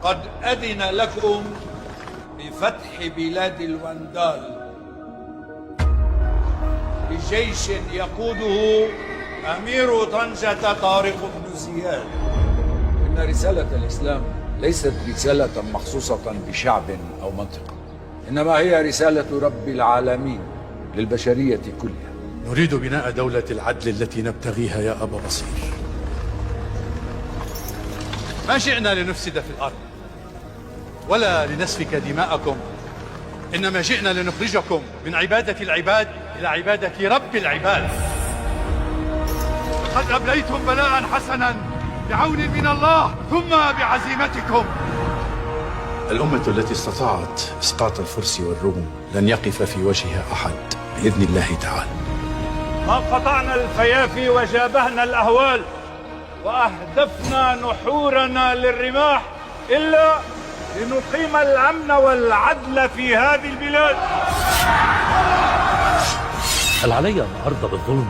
قد أذن لكم بفتح بلاد الوندال بجيش يقوده أمير طنجة طارق بن زياد. إن رسالة الإسلام ليست رسالة مخصوصة بشعب أو منطقة، إنما هي رسالة رب العالمين للبشرية كلها. نريد بناء دولة العدل التي نبتغيها يا أبا بصير. ما جئنا لنفسد في الأرض ولا لنسفك دماءكم، إنما جئنا لنخرجكم من عبادة العباد إلى عبادة رب العباد. قد أبليتم بلاء حسنا بعون من الله ثم بعزيمتكم. الأمة التي استطاعت إسقاط الفرس والروم لن يقف في وجهها أحد بإذن الله تعالى. ما قطعنا الفيافي وجابهنا الأهوال وأهدفنا نحورنا للرماح إلا لنقيم الأمن والعدل في هذه البلاد. هل علي أن أرضى بالظلم؟